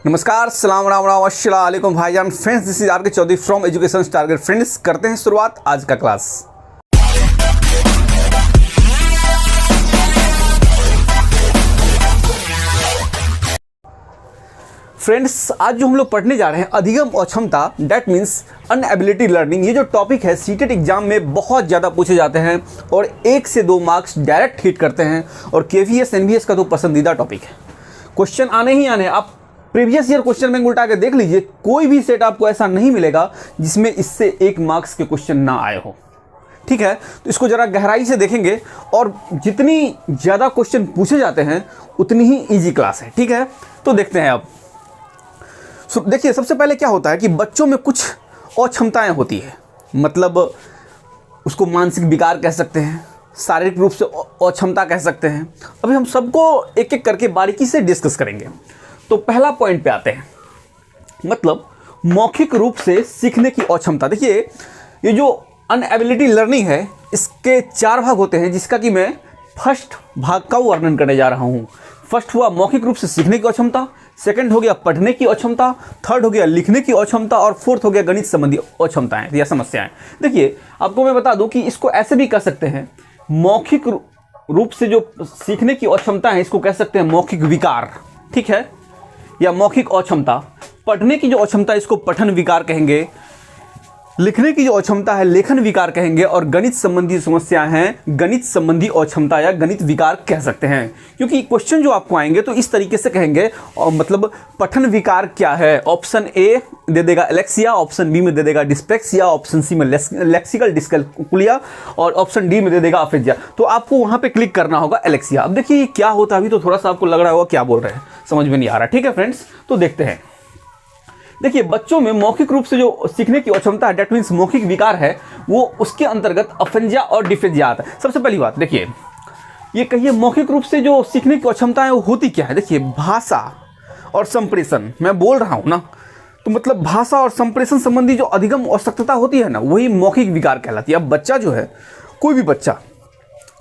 नमस्कार, सलाम राम राम अस्सलाम वालेकुम भाईजान। Friends, this is R K Chaudhary from education target. Friends, करते हैं शुरुआत आज का क्लास। फ्रेंड्स, आज जो हम लोग पढ़ने जा रहे हैं अधिगम अक्षमता, दैट मीन्स अनएबिलिटी लर्निंग। ये जो टॉपिक है सीटेट एग्जाम में बहुत ज़्यादा पूछे जाते हैं और 1 से 2 मार्क्स डायरेक्ट हिट करते हैं और केवीएस एनवीएस का तो पसंदीदा टॉपिक है। क्वेश्चन आने ही आने, आप प्रीवियस ईयर क्वेश्चन बैंक उल्टा के देख लीजिए, कोई भी सेट आपको ऐसा नहीं मिलेगा जिसमें इससे 1 मार्क्स के क्वेश्चन ना आए हो। ठीक है, तो इसको जरा गहराई से देखेंगे और जितनी ज़्यादा क्वेश्चन पूछे जाते हैं उतनी ही इजी क्लास है। ठीक है, तो देखते हैं अब। देखिए, सबसे पहले क्या होता है कि बच्चों में कुछ अक्षमताएं होती है, मतलब उसको मानसिक विकार कह सकते हैं, शारीरिक रूप से अक्षमता कह सकते हैं। अभी हम सबको एक एक करके बारीकी से डिस्कस करेंगे। तो पहला पॉइंट पे आते हैं, मतलब मौखिक रूप से सीखने की अक्षमता। देखिए, ये जो अनएबिलिटी लर्निंग है इसके 4 भाग होते हैं, जिसका कि मैं फर्स्ट भाग का वर्णन करने जा रहा हूँ। फर्स्ट हुआ मौखिक रूप से सीखने की अक्षमता, सेकंड हो गया पढ़ने की अक्षमता, थर्ड हो गया लिखने की अक्षमता और फोर्थ हो गया गणित संबंधी अक्षमताएं या समस्याएं। देखिए, आपको मैं बता दूं कि इसको ऐसे भी कह सकते हैं, मौखिक रूप से जो सीखने की अक्षमता है इसको कह सकते हैं मौखिक विकार, ठीक है, या मौखिक अक्षमता। पढ़ने की जो अक्षमता है इसको पठन विकार कहेंगे, लिखने की जो अक्षमता है लेखन विकार कहेंगे और गणित संबंधी समस्याएं हैं गणित संबंधी अक्षमता या गणित विकार कह सकते हैं। क्योंकि क्वेश्चन जो आपको आएंगे तो इस तरीके से कहेंगे, और मतलब पठन विकार क्या है, ऑप्शन ए दे देगा एलेक्सिया, ऑप्शन बी में दे देगा डिस्पेक्सिया, ऑप्शन सी में लेक्सिकल डिस्कैल्कुलिया और ऑप्शन डी में दे देगा अफेजिया। तो आपको वहां पे क्लिक करना होगा एलेक्सिया। अब देखिए क्या होता है, अभी तो थोड़ा सा आपको लग रहा होगा क्या बोल रहे हैं, समझ में नहीं आ रहा। ठीक है फ्रेंड्स, तो देखते हैं। देखिए, बच्चों में मौखिक रूप से जो सीखने की अक्षमता है, डेट मीन्स मौखिक विकार है, वो उसके अंतर्गत अफेजिया और डिफेजिया आता है। सबसे पहली बात देखिए, ये कहिए मौखिक रूप से जो सीखने की अक्षमता है वो होती क्या है। देखिए, भाषा और संप्रेषण मैं बोल रहा हूँ ना, तो मतलब भाषा और संप्रेषण संबंधी जो अधिगम आवश्यकता होती है ना, वही मौखिक विकार कहलाती है। अब बच्चा जो है, कोई भी बच्चा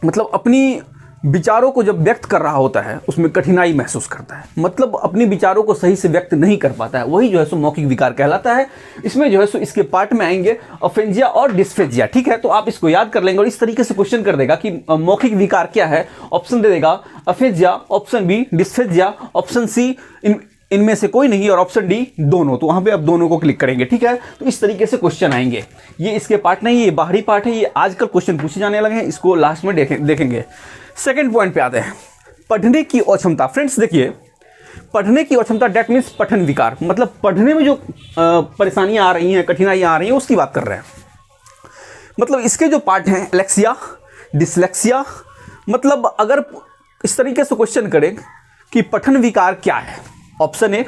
मतलब अपनी विचारों को जब व्यक्त कर रहा होता है उसमें कठिनाई महसूस करता है, मतलब अपने विचारों को सही से व्यक्त नहीं कर पाता है, वही जो है सो मौखिक विकार कहलाता है। इसमें जो है सो इसके पार्ट में आएंगे अफेजिया और डिस्फेजिया। ठीक है, तो आप इसको याद कर लेंगे और इस तरीके से क्वेश्चन कर देगा कि मौखिक विकार क्या है। ऑप्शन दे देगा aphasia, option B dysphagia, option C इनमें से कोई नहीं और ऑप्शन डी दोनों। तो वहां पे आप दोनों को क्लिक करेंगे। ठीक है, तो इस तरीके से क्वेश्चन आएंगे। ये इसके पार्ट नहीं, ये बाहरी पार्ट है, ये आजकल क्वेश्चन पूछे जाने लगे हैं, इसको लास्ट में देखेंगे। सेकंड पॉइंट पे आते हैं, पढ़ने की अक्षमता। फ्रेंड्स देखिए, पढ़ने की अक्षमता डेट मीन्स पठन विकार, मतलब पढ़ने में जो परेशानियां आ रही हैं, कठिनाइयां आ रही हैं, उसकी बात कर रहे हैं। मतलब इसके जो पार्ट हैं एलेक्सिया, डिसलेक्सिया, मतलब अगर इस तरीके से क्वेश्चन करें कि पठन विकार क्या है, option A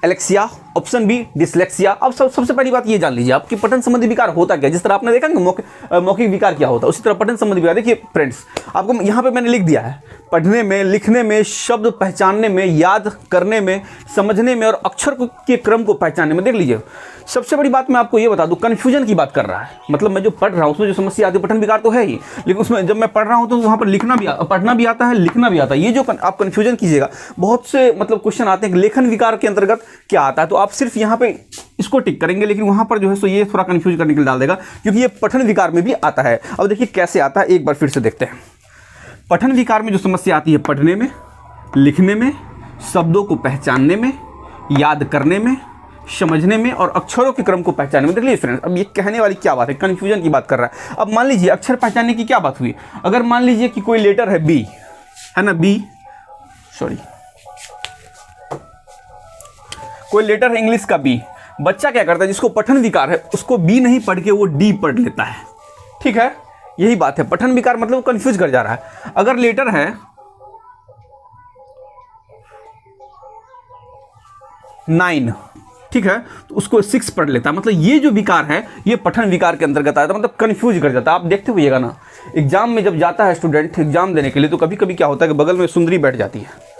alexia, option B dyslexia. अब सबसे पहली बात ये जान लीजिए आप कि पठन संबंधी विकार होता क्या। जिस तरह आपने देखा कि मौखिक विकार क्या होता है, उसी तरह पठन संबंधी विकार। देखिए फ्रेंड्स, आपको यहाँ पे मैंने लिख दिया है, पढ़ने में, लिखने में, शब्द पहचानने में, याद करने में, समझने में और अक्षर के क्रम को पहचानने में। देख लीजिए, सबसे बड़ी बात मैं आपको ये बता दूं, कन्फ्यूजन की बात कर रहा है। मतलब मैं जो पढ़ रहा हूँ उसमें जो समस्या आती है, पठन विकार तो है ही, लेकिन उसमें जब मैं पढ़ रहा हूँ तो वहाँ पर लिखना भी, पढ़ना भी आता है, लिखना भी आता है। ये जो आप कन्फ्यूजन कीजिएगा, बहुत से मतलब क्वेश्चन आते हैं कि लेखन विकार के अंतर्गत क्या आता है, तो आप सिर्फ यहाँ पे इसको टिक करेंगे, लेकिन वहाँ पर जो है सो ये थोड़ा कन्फ्यूज करने के लिए डाल देगा, क्योंकि ये पठन विकार में भी आता है। अब देखिए कैसे आता है, एक बार फिर से देखते हैं। पठन विकार में जो समस्या आती है, पढ़ने में, लिखने में, शब्दों को पहचानने में, याद करने में, समझने में और अक्षरों के क्रम को पहचानने में। देख लीजिए फ्रेंड्स, अब ये कहने वाली क्या बात है, कन्फ्यूजन की बात कर रहा है। अब मान लीजिए अक्षर पहचानने की क्या बात हुई, अगर मान लीजिए कि कोई लेटर है बी, है ना, बी, सॉरी, कोई लेटर है इंग्लिश का बी, बच्चा क्या करता है, जिसको पठन विकार है उसको बी नहीं पढ़ के वो डी पढ़ लेता है। ठीक है, यही बात है, पठन विकार मतलब वो कंफ्यूज कर जा रहा है। अगर लेटर है 9, ठीक है, तो उसको 6 पढ़ लेता है। मतलब ये जो विकार है ये पठन विकार के अंतर्गत आता है, मतलब कंफ्यूज कर जाता है। आप देखते हुइएगा ना, एग्जाम में जब जाता है स्टूडेंट एग्जाम देने के लिए, तो कभी कभी क्या होता है कि बगल में सुंदरी बैठ जाती है,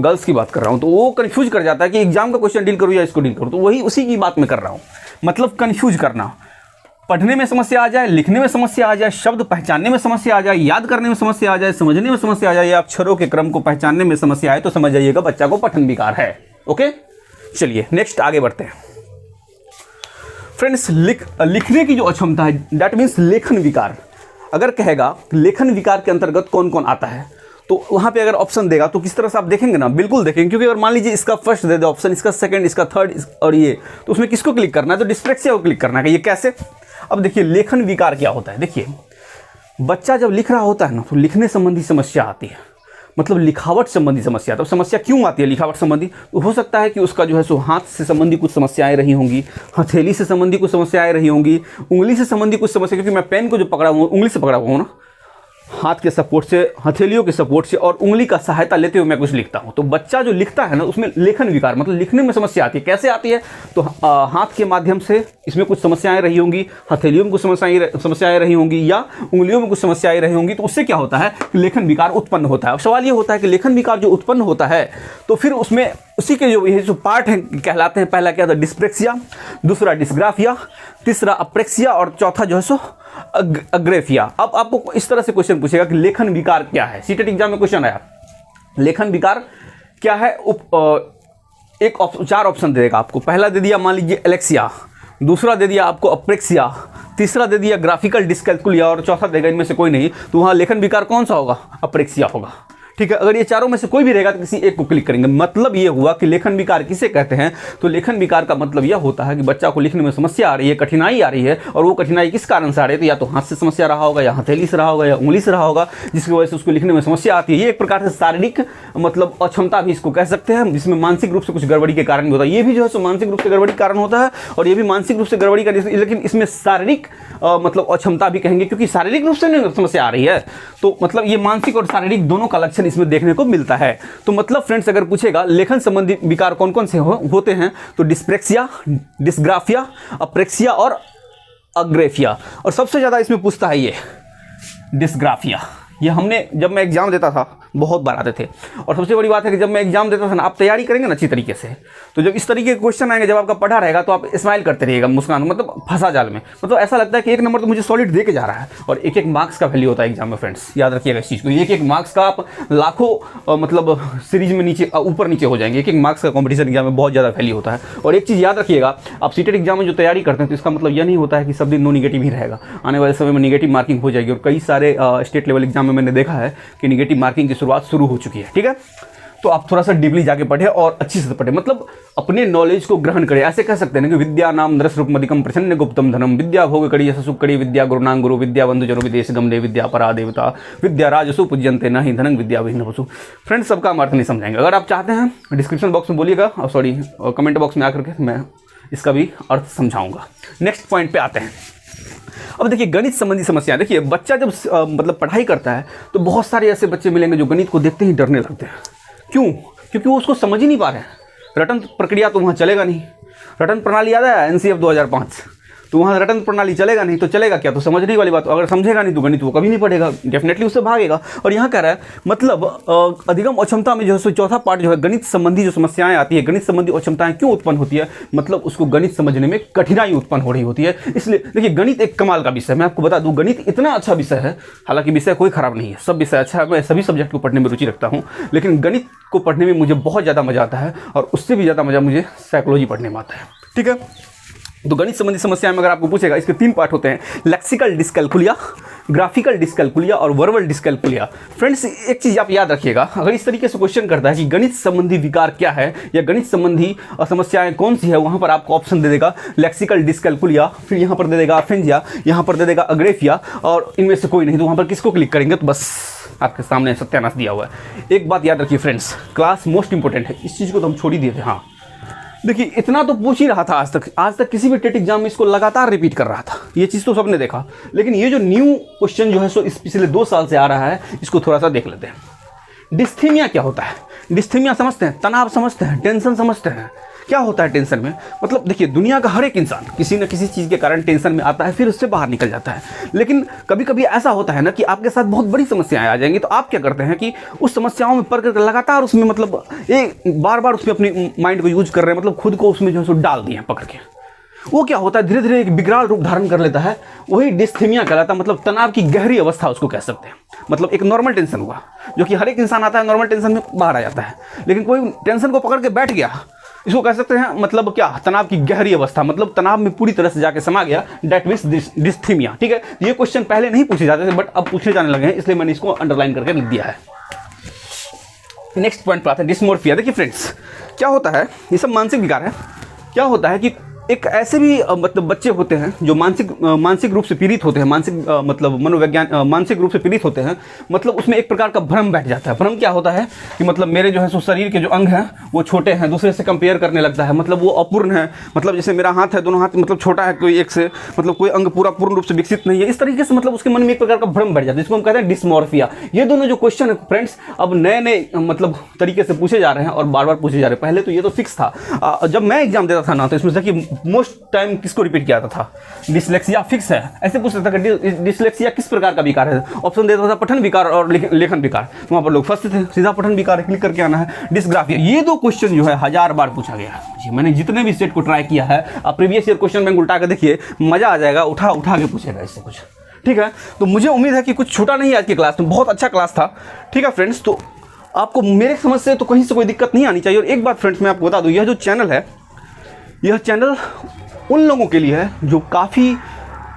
गर्ल्स की बात कर रहा हूं, तो वो कंफ्यूज कर जाता है कि एग्जाम का क्वेश्चन डील करूं या इसको डील करूं। तो वही उसी की बात मैं कर रहा हूं, मतलब कंफ्यूज करना। पढ़ने में समस्या आ जाए, लिखने में समस्या आ जाए, शब्द पहचानने में समस्या आ जाए, याद करने में समस्या आ जाए, समझने में समस्या आ जाए या अक्षरों के क्रम को पहचानने में समस्या आए, तो समझ जाइएगा बच्चा को पठन विकार है। ओके, चलिए नेक्स्ट आगे बढ़ते हैं फ्रेंड्स। लिखने की जो अक्षमता है दैट मीन्स लेखन विकार। अगर कहेगा लेखन विकार के अंतर्गत कौन कौन आता है, तो वहाँ पे अगर ऑप्शन देगा तो किस तरह से आप देखेंगे ना, बिल्कुल देखेंगे। क्योंकि अगर मान लीजिए इसका फर्स्ट दे दे ऑप्शन, इसका सेकंड, इसका थर्ड और ये, तो उसमें किसको क्लिक करना है, तो डिस्प्लेक्सिया को क्लिक करना है। ये कैसे? अब देखिए लेखन विकार क्या होता है। देखिए बच्चा जब लिख रहा होता है ना तो लिखने संबंधी समस्या आती है, मतलब लिखावट संबंधी समस्या। तो समस्या क्यों आती है लिखावट संबंधी? तो हो सकता है कि उसका जो है सो हाथ से संबंधी कुछ समस्याएं रही होंगी, हथेली से संबंधी कुछ समस्याएं रही होंगी, उंगली से संबंधी कुछ समस्या, क्योंकि मैं पेन को जो पकड़ा हुआ उंगली से पकड़ा हुआ हूँ ना, हाथ के सपोर्ट से, हथेलियों के सपोर्ट से और उंगली का सहायता लेते हुए मैं कुछ लिखता हूं। तो बच्चा जो लिखता है ना उसमें लेखन विकार मतलब लिखने में समस्या आती है। कैसे आती है? तो हाथ के माध्यम से इसमें कुछ समस्याएं रही होंगी, हथेलियों में कुछ समस्याएं रही होंगी या उंगलियों में कुछ समस्याएं रही होंगी। तो उससे क्या होता है कि लेखन विकार उत्पन्न होता है। अब सवाल ये होता है कि लेखन विकार जो उत्पन्न होता है तो फिर उसमें उसी के जो ये जो पार्ट हैं कहलाते हैं, पहला क्या था डिस्प्लेक्सिया, दूसरा डिस्ग्राफिया, तीसरा अप्रेक्सिया और चौथा जो है सो अग्रेफिया। अब आपको इस तरह से क्वेश्चन पूछेगा कि लेखन विकार क्या है। सीटेट एग्जाम में क्वेश्चन आया लेखन विकार क्या है, चार ऑप्शन दे देगा आपको। पहला दे दिया मान लीजिए एलेक्सिया, दूसरा दे दिया आपको अप्रेक्सिया, तीसरा दे दिया ग्राफिकल डिस्कैल्कुलिया और चौथा देगा इनमें से कोई नहीं। तो वहाँ लेखन विकार कौन सा होगा? अप्रेक्सिया होगा। ठीक है, अगर ये चारों में से कोई भी रहेगा तो किसी एक को क्लिक करेंगे। मतलब ये हुआ कि लेखन विकार किसे कहते हैं? तो लेखन विकार का मतलब यह होता है कि बच्चा को लिखने में समस्या आ रही है, कठिनाई आ रही है, और वो कठिनाई किस कारण से आ रही है? तो या तो हाथ से समस्या रहा होगा, या हथेली से रहा होगा, या उंगली से रहा होगा, जिसकी वजह से उसको लिखने में समस्या आती है। ये एक प्रकार से शारीरिक मतलब अक्षमता भी इसको कह सकते हैं, जिसमें मानसिक रूप से कुछ गड़बड़ी के कारण भी होता है। ये भी जो है सो मानसिक रूप से गड़बड़ी के कारण होता है, और ये भी मानसिक रूप से गड़बड़ी का, लेकिन इसमें शारीरिक मतलब अक्षमता भी कहेंगे, क्योंकि शारीरिक रूप से नहीं समस्या आ रही है। तो मतलब ये मानसिक और शारीरिक दोनों का लक्षण इसमें देखने को मिलता है। तो मतलब फ्रेंड्स अगर पूछेगा लेखन संबंधी विकार कौन कौन से होते हैं, तो डिस्प्लेक्सिया, डिस्ग्राफिया, अप्रेक्सिया और अग्रेफिया। और सबसे ज्यादा इसमें पूछता है ये डिस्ग्राफिया। ये हमने जब मैं एग्जाम देता था बहुत बार आते थे, और सबसे बड़ी बात है कि जब मैं एग्जाम देता था ना, आप तैयारी करेंगे ना अच्छी तरीके से, तो जब इस तरीके के क्वेश्चन आएंगे, जब आपका पढ़ा रहेगा तो आप स्माइल करते रहिएगा, मुस्कान, मतलब फंसा जाल में, मतलब ऐसा लगता है कि एक नंबर तो मुझे सॉलिड दे के जा रहा है। और एक एक मार्क्स का वैल्यू होता है एग्जाम में फ्रेंड्स, याद रखिएगा इस चीज़ को। एक एक मार्क्स का आप लाखों मतलब सीरीज में नीचे ऊपर नीचे हो जाएंगे। एक एक मार्क्स का कॉम्पिटिशन एग्जाम में बहुत ज़्यादा वैल्यू होता है। और एक चीज़ याद रखिएगा, आप सीटेट एग्जाम में जो तैयारी करते हैं तो इसका मतलब यह नहीं होता है कि सब दिन नो निगेटिव ही रहेगा। आने वाले समय में निगेटिव मार्किंग हो जाएगी, और कई सारे स्टेट लेवल एग्जाम में मैंने देखा है कि निगेटिव मार्किंग की शुरुआत शुरू हो चुकी है। ठीक है, तो आप थोड़ा सा डीपली जाके पढ़े और अच्छी से पढ़े, मतलब अपने नॉलेज को ग्रहण करें। ऐसे कह सकते हैं कि विद्या नाम नरस रूपमधिकम प्रसन्न गुप्तम धनम, विद्या भोग कड़ी सुख कड़ी, विद्या गुरुनांग गुरु, विद्या बंधु जनो विदेश गमने, विद्या परा देवता, विद्या राजसु पूज्यंते नहीं धनंग विद्या विघ्न वसु। फ्रेंड्स सबका हम अर्थ नहीं समझाएंगे। अगर आप चाहते हैं डिस्क्रिप्शन बॉक्स में बोलिएगा, सॉरी कमेंट बॉक्स में आकर के मैं इसका भी अर्थ समझाऊंगा। नेक्स्ट पॉइंट पे आते हैं। अब देखिए गणित संबंधी समस्या। देखिए बच्चा जब मतलब पढ़ाई करता है तो बहुत सारे ऐसे बच्चे मिलेंगे जो गणित को देखते ही डरने लगते हैं। क्यों? क्योंकि वो उसको समझ ही नहीं पा रहे हैं। रटन प्रक्रिया तो वहाँ चलेगा नहीं। रटन प्रणाली याद है NCF 2005, तो वहाँ रटन प्रणाली चलेगा नहीं, तो चलेगा क्या? तो समझने वाली बात। अगर समझेगा नहीं तो गणित वो कभी नहीं पढ़ेगा, डेफिनेटली उससे भागेगा। और यहाँ कह रहा है मतलब अधिगम अक्षमता में जो है चौथा पार्ट जो है गणित संबंधी जो समस्याएं आती है, गणित संबंधी अक्षमताएं क्यों उत्पन्न होती है? मतलब उसको गणित समझने में कठिनाई उत्पन्न हो रही होती है। इसलिए देखिए गणित एक कमाल का विषय है। मैं आपको बता दूं गणित इतना अच्छा विषय है, हालांकि विषय कोई खराब नहीं है, सब विषय अच्छा है। मैं सभी सब्जेक्ट को पढ़ने में रुचि रखता हूँ, लेकिन गणित को पढ़ने में मुझे बहुत ज़्यादा मजा आता है, और उससे भी ज़्यादा मजा मुझे साइकोलॉजी पढ़ने में आता है। ठीक है, तो गणित संबंधी समस्या में अगर आपको पूछेगा, इसके 3 पार्ट होते हैं, लेक्सिकल डिस्कैल्कुलिया, ग्राफिकल डिस्कैल्कुलिया और वर्बल डिस्कैल्कुलिया। फ्रेंड्स एक चीज़ आप याद रखिएगा, अगर इस तरीके से क्वेश्चन करता है कि गणित संबंधी विकार क्या है या गणित संबंधी समस्याएं कौन सी है, वहाँ पर आपको ऑप्शन दे देगा लेक्सिकल डिस्कैल्कुलिया, फिर यहाँ पर दे देगा अफेंजिया, यहाँ पर दे देगा अग्रेफिया, और इनमें से कोई नहीं। तो वहाँ पर किसको क्लिक करेंगे? तो बस आपके सामने सत्यानाश दिया हुआ है। एक बात याद रखिए फ्रेंड्स, क्लास मोस्ट इंपॉर्टेंट है, इस चीज़ को तो हम छोड़ ही दिए थे। हाँ देखिए इतना तो पूछ ही रहा था आज तक किसी भी टेट एग्जाम में इसको लगातार रिपीट कर रहा था, ये चीज़ तो सबने देखा। लेकिन ये जो न्यू क्वेश्चन जो है सो इस पिछले 2 साल से आ रहा है, इसको थोड़ा सा देख लेते हैं। डिस्थीमिया क्या होता है? डिस्थीमिया समझते हैं, तनाव समझते हैं, टेंशन समझते हैं। क्या होता है टेंशन में? मतलब देखिए दुनिया का हर एक इंसान किसी न किसी चीज़ के कारण टेंशन में आता है, फिर उससे बाहर निकल जाता है। लेकिन कभी कभी ऐसा होता है ना कि आपके साथ बहुत बड़ी समस्याएं आ जाएंगी, तो आप क्या करते हैं कि उस समस्याओं में पड़ कर लगातार उसमें मतलब बार बार उसमें अपनी माइंड को यूज कर रहे हैं, मतलब खुद को उसमें जो है सो डाल दिए हैं पकड़ के। वो क्या होता है धीरे धीरे एक विकराल रूप धारण कर लेता है, वही डिस्थीमिया कहलाता है। मतलब तनाव की गहरी अवस्था उसको कह सकते हैं। मतलब एक नॉर्मल टेंशन हुआ, जो कि हर एक इंसान आता है नॉर्मल टेंशन में बाहर आ जाता है, लेकिन कोई टेंशन को पकड़ के बैठ गया इसको कह सकते हैं मतलब क्या, तनाव की गहरी अवस्था, मतलब तनाव में पूरी तरह से जाके समा गया, डेट मीन्स डिस्थीमिया। ठीक है, ये क्वेश्चन पहले नहीं पूछे जाते थे बट अब पूछे जाने लगे हैं, इसलिए मैंने इसको अंडरलाइन करके लिख दिया है। नेक्स्ट पॉइंट पर आते हैं, डिस्मोर्फिया। देखिए फ्रेंड्स, क्या होता है, ये सब मानसिक विकार है। क्या होता है कि एक ऐसे भी मतलब बच्चे होते हैं जो मानसिक रूप से पीड़ित होते हैं, मतलब मनोविज्ञान मानसिक रूप से पीड़ित होते हैं। मतलब उसमें एक प्रकार का भ्रम बैठ जाता है। भ्रम क्या होता है कि मतलब मेरे जो है सो शरीर के जो अंग हैं वो छोटे हैं, दूसरे से कंपेयर करने लगता है, मतलब वो अपूर्ण है। मतलब जैसे मेरा हाथ है, दोनों हाथ मतलब छोटा है कोई एक से, मतलब कोई अंग पूरा पूर्ण रूप से विकसित नहीं है। इस तरीके से मतलब उसके मन में एक प्रकार का भ्रम बैठ जाता है, जिसको हम कहते हैं डिस्मॉर्फिया। ये दोनों जो क्वेश्चन है फ्रेंड्स, अब नए नए मतलब तरीके से पूछे जा रहे हैं और बार बार पूछे जा रहे हैं। पहले तो ये तो फिक्स था। जब मैं एग्जाम देता था ना, तो इसमें देखिए मोस्ट टाइम किसको रिपीट किया था, डिसलेक्सिया फिक्स है। ऐसे पूछता था कि डिसलेक्सिया किस प्रकार का विकार है, ऑप्शन देता था पठन विकार और लेखन विकार। वहां पर लोग फंसते थे, सीधा पठन विकार क्लिक करके आना है। डिस्ग्राफिया, ये दो क्वेश्चन जो है 1000 बार पूछा गया है। मैंने जितने भी सेट को ट्राई किया है, आप प्रीवियस ईयर क्वेश्चन बैंक उल्टा के देखिए, मजा आ जाएगा, उठा उठा के पूछेगा इससे कुछ। ठीक है, तो मुझे उम्मीद है कि कुछ छूटा नहीं है आज की क्लास में, बहुत अच्छा क्लास था। ठीक है फ्रेंड्स, तो आपको मेरे समझ से तो कहीं से कोई दिक्कत नहीं आनी चाहिए। और एक बात फ्रेंड्स मैं आपको बता दूं, यह जो चैनल है, यह चैनल उन लोगों के लिए है जो काफ़ी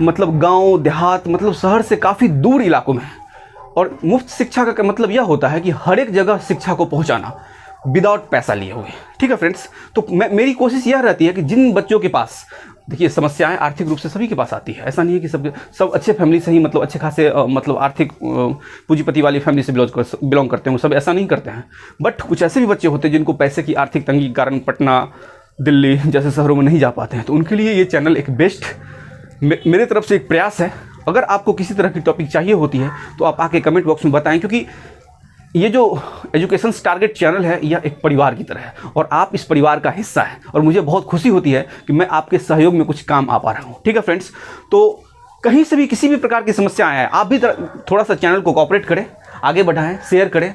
मतलब गांव देहात मतलब शहर से काफ़ी दूर इलाकों में है। और मुफ्त शिक्षा का मतलब यह होता है कि हर एक जगह शिक्षा को पहुंचाना विदाउट पैसा लिए हुए। ठीक है फ्रेंड्स, तो मेरी कोशिश यह रहती है कि जिन बच्चों के पास, देखिए समस्याएं आर्थिक रूप से सभी के पास आती है, ऐसा नहीं है कि सब अच्छे फैमिली से ही मतलब अच्छे खासे मतलब आर्थिक पूंजीपति वाली फैमिली से बिलोंग करते हैं, वो सब ऐसा नहीं करते हैं। बट कुछ ऐसे भी बच्चे होते हैं जिनको पैसे की आर्थिक तंगी के कारण पटना दिल्ली जैसे शहरों में नहीं जा पाते हैं, तो उनके लिए ये चैनल एक बेस्ट मेरे तरफ से एक प्रयास है। अगर आपको किसी तरह की टॉपिक चाहिए होती है तो आप आके कमेंट बॉक्स में बताएं, क्योंकि ये जो एजुकेशन टारगेट चैनल है यह एक परिवार की तरह है और आप इस परिवार का हिस्सा है और मुझे बहुत खुशी होती है कि मैं आपके सहयोग में कुछ काम आ पा रहा हूँ। ठीक है फ्रेंड्स, तो कहीं से भी किसी भी प्रकार की समस्या आए, आप भी थोड़ा सा चैनल को कोऑपरेट करें, आगे बढ़ाएं, शेयर करें,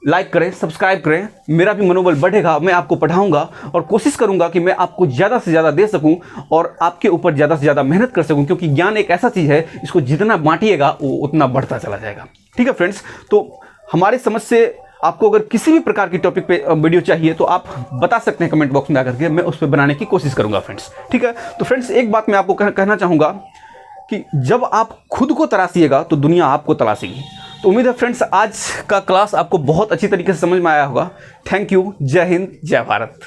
लाइक करें, सब्सक्राइब करें। मेरा भी मनोबल बढ़ेगा, मैं आपको पढ़ाऊंगा और कोशिश करूंगा कि मैं आपको ज़्यादा से ज़्यादा दे सकूं और आपके ऊपर ज़्यादा से ज़्यादा मेहनत कर सकूं, क्योंकि ज्ञान एक ऐसा चीज़ है, इसको जितना बांटिएगा वो उतना बढ़ता चला जाएगा। ठीक है फ्रेंड्स, तो हमारे समझ से आपको अगर किसी भी प्रकार की टॉपिक पे वीडियो चाहिए तो आप बता सकते हैं कमेंट बॉक्स में आकर के, मैं उस पर बनाने की कोशिश करूँगा फ्रेंड्स। ठीक है, तो फ्रेंड्स एक बात मैं आपको कहना चाहूँगा कि जब आप खुद को तराशिएगा तो दुनिया आपको तराशेगी। तो उम्मीद है फ्रेंड्स आज का क्लास आपको बहुत अच्छी तरीके से समझ में आया होगा। थैंक यू, जय हिंद, जय भारत।